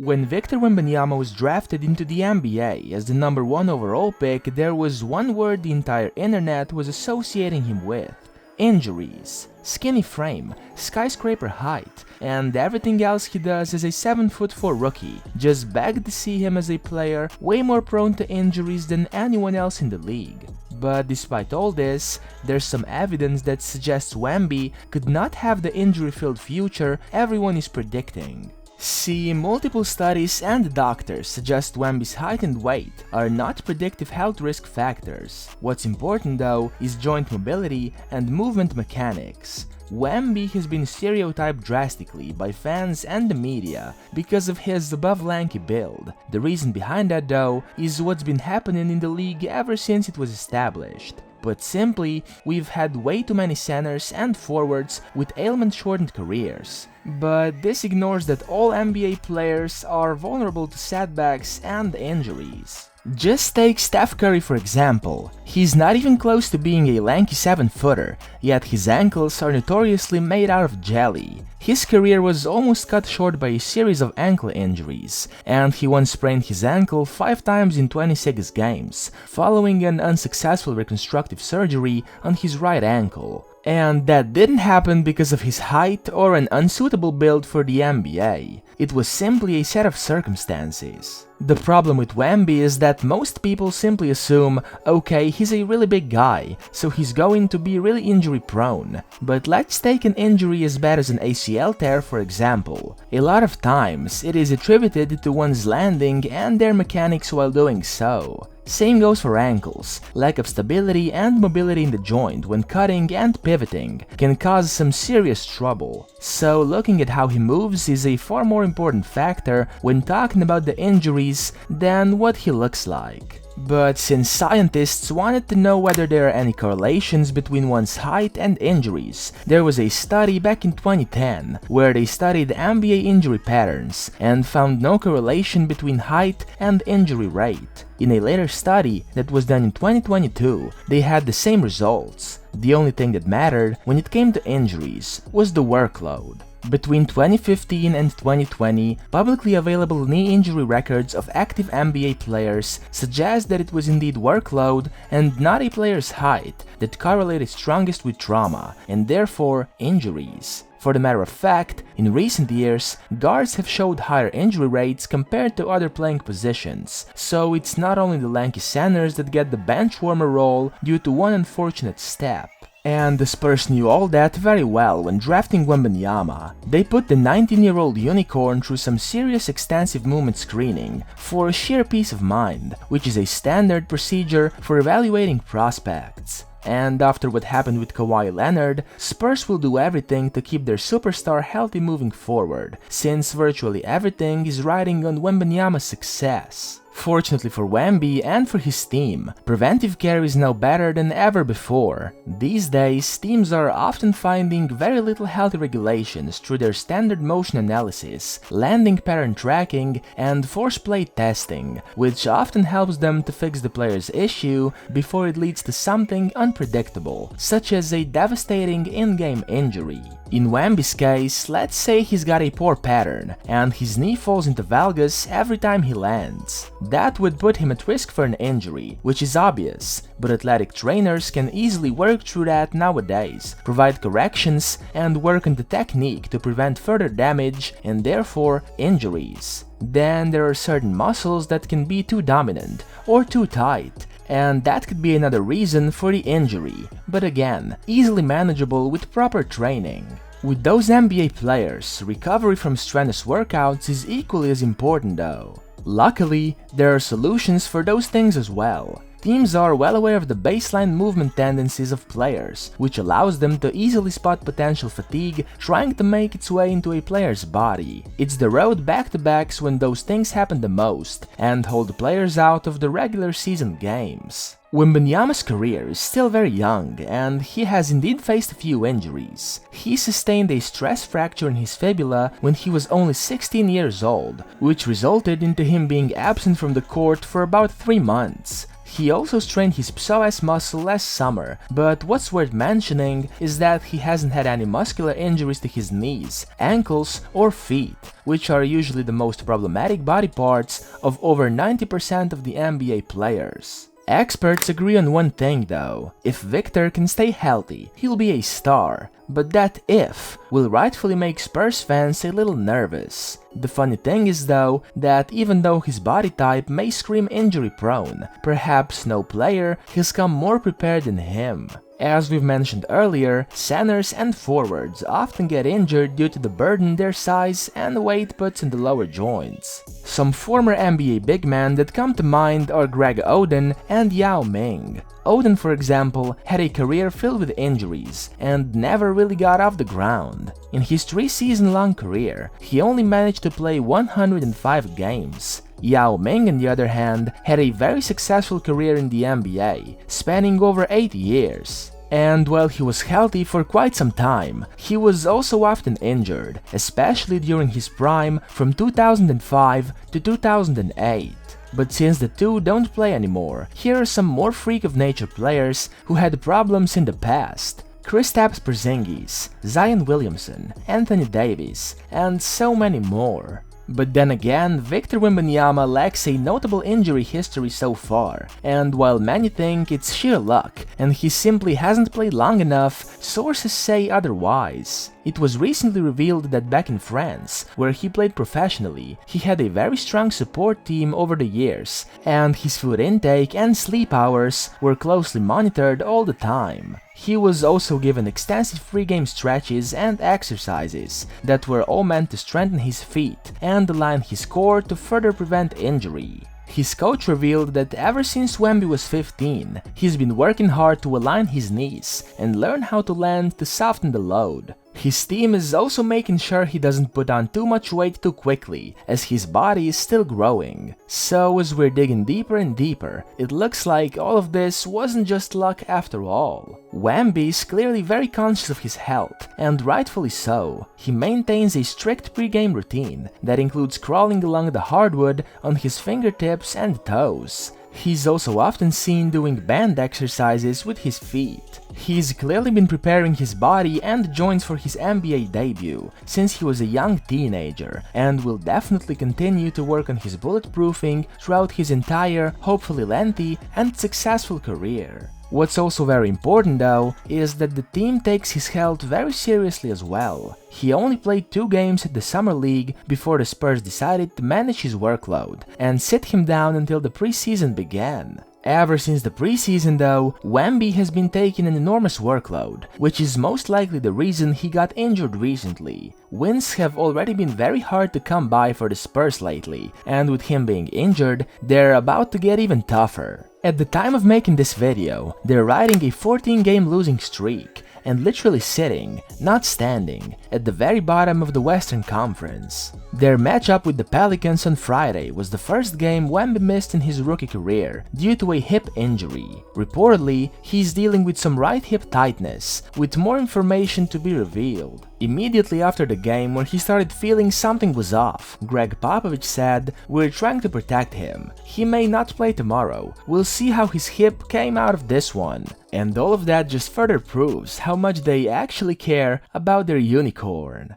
When Victor Wembanyama was drafted into the NBA as the #1 overall pick, there was one word the entire internet was associating him with: injuries. Skinny frame, skyscraper height, and everything else he does as a 7'4" rookie just begged to see him as a player way more prone to injuries than anyone else in the league. But despite all this, there's some evidence that suggests Wemby could not have the injury-filled future everyone is predicting. See, multiple studies and doctors suggest Wemby's height and weight are not predictive health risk factors. What's important though is joint mobility and movement mechanics. Wemby has been stereotyped drastically by fans and the media because of his above-lanky build. The reason behind that though is what's been happening in the league ever since it was established. Put simply, we've had way too many centers and forwards with ailment-shortened careers. But this ignores that all NBA players are vulnerable to setbacks and injuries. Just take Steph Curry for example. He's not even close to being a lanky 7-footer, yet his ankles are notoriously made out of jelly. His career was almost cut short by a series of ankle injuries, and he once sprained his ankle 5 times in 26 games, following an unsuccessful reconstructive surgery on his right ankle. And that didn't happen because of his height or an unsuitable build for the NBA. It was simply a set of circumstances. The problem with Wemby is that most people simply assume, okay, he's a really big guy, so he's going to be really injury prone. But let's take an injury as bad as an ACL tear for example. A lot of times, it is attributed to one's landing and their mechanics while doing so. Same goes for ankles. Lack of stability and mobility in the joint when cutting and pivoting can cause some serious trouble. So looking at how he moves is a far more important factor when talking about the injuries than what he looks like. But since scientists wanted to know whether there are any correlations between one's height and injuries, there was a study back in 2010 where they studied NBA injury patterns and found no correlation between height and injury rate. In a later study that was done in 2022, they had the same results. The only thing that mattered when it came to injuries was the workload. Between 2015 and 2020, publicly available knee injury records of active NBA players suggest that it was indeed workload and not a player's height that correlated strongest with trauma, and therefore injuries. For the matter of fact, in recent years, guards have showed higher injury rates compared to other playing positions, so it's not only the lanky centers that get the bench warmer role due to one unfortunate step. And the Spurs knew all that very well when drafting Wembanyama. They put the 19-year-old unicorn through some serious extensive movement screening for sheer peace of mind, which is a standard procedure for evaluating prospects. And after what happened with Kawhi Leonard, Spurs will do everything to keep their superstar healthy moving forward, since virtually everything is riding on Wembanyama's success. Fortunately for Wemby and for his team, preventive care is now better than ever before. These days, teams are often finding very little healthy regulations through their standard motion analysis, landing pattern tracking, and force plate testing, which often helps them to fix the player's issue before it leads to something unpredictable, such as a devastating in-game injury. In Wemby's case, let's say he's got a poor pattern, and his knee falls into valgus every time he lands. That would put him at risk for an injury, which is obvious, but athletic trainers can easily work through that nowadays, provide corrections, and work on the technique to prevent further damage and therefore injuries. Then there are certain muscles that can be too dominant or too tight, and that could be another reason for the injury, but again, easily manageable with proper training. With those NBA players, recovery from strenuous workouts is equally as important though. Luckily, there are solutions for those things as well. Teams are well aware of the baseline movement tendencies of players, which allows them to easily spot potential fatigue trying to make its way into a player's body. It's the road back-to-backs when those things happen the most, and hold players out of the regular season games. Wembanyama's career is still very young, and he has indeed faced a few injuries. He sustained a stress fracture in his fibula when he was only 16 years old, which resulted into him being absent from the court for about 3 months. He also strained his psoas muscle last summer, but what's worth mentioning is that he hasn't had any muscular injuries to his knees, ankles, or feet, which are usually the most problematic body parts of over 90% of the NBA players. Experts agree on one thing though: if Victor can stay healthy, he'll be a star, but that "if" will rightfully make Spurs fans a little nervous. The funny thing is though, that even though his body type may scream injury prone, perhaps no player has come more prepared than him. As we've mentioned earlier, centers and forwards often get injured due to the burden their size and weight puts in the lower joints. Some former NBA big men that come to mind are Greg Oden and Yao Ming. Oden, for example, had a career filled with injuries and never really got off the ground. In his 3-season-long career, he only managed to play 105 games. Yao Ming, on the other hand, had a very successful career in the NBA, spanning over 8 years. And while he was healthy for quite some time, he was also often injured, especially during his prime from 2005 to 2008. But since the two don't play anymore, here are some more freak-of-nature players who had problems in the past. Kristaps Porzingis, Zion Williamson, Anthony Davis, and so many more. But then again, Victor Wembanyama lacks a notable injury history so far, and while many think it's sheer luck and he simply hasn't played long enough, sources say otherwise. It was recently revealed that back in France, where he played professionally, he had a very strong support team over the years, and his food intake and sleep hours were closely monitored all the time. He was also given extensive pre-game stretches and exercises that were all meant to strengthen his feet and align his core to further prevent injury. His coach revealed that ever since Wemby was 15, he's been working hard to align his knees and learn how to land to soften the load. His team is also making sure he doesn't put on too much weight too quickly, as his body is still growing. So as we're digging deeper and deeper, it looks like all of this wasn't just luck after all. Wemby is clearly very conscious of his health, and rightfully so. He maintains a strict pre-game routine that includes crawling along the hardwood on his fingertips and toes. He's also often seen doing band exercises with his feet. He's clearly been preparing his body and joints for his NBA debut since he was a young teenager, and will definitely continue to work on his bulletproofing throughout his entire, hopefully lengthy and successful career. What's also very important though, is that the team takes his health very seriously as well. He only played 2 games at the Summer League before the Spurs decided to manage his workload and sit him down until the preseason began. Ever since the preseason though, Wemby has been taking an enormous workload, which is most likely the reason he got injured recently. Wins have already been very hard to come by for the Spurs lately, and with him being injured, they're about to get even tougher. At the time of making this video, they're riding a 14-game losing streak, and literally sitting, not standing, at the very bottom of the Western Conference. Their matchup with the Pelicans on Friday was the first game Wemby missed in his rookie career due to a hip injury. Reportedly, he's dealing with some right hip tightness, with more information to be revealed. Immediately after the game, when he started feeling something was off, Greg Popovich said, "We're trying to protect him. He may not play tomorrow. We'll see how his hip came out of this one." And all of that just further proves how much they actually care about their unicorn.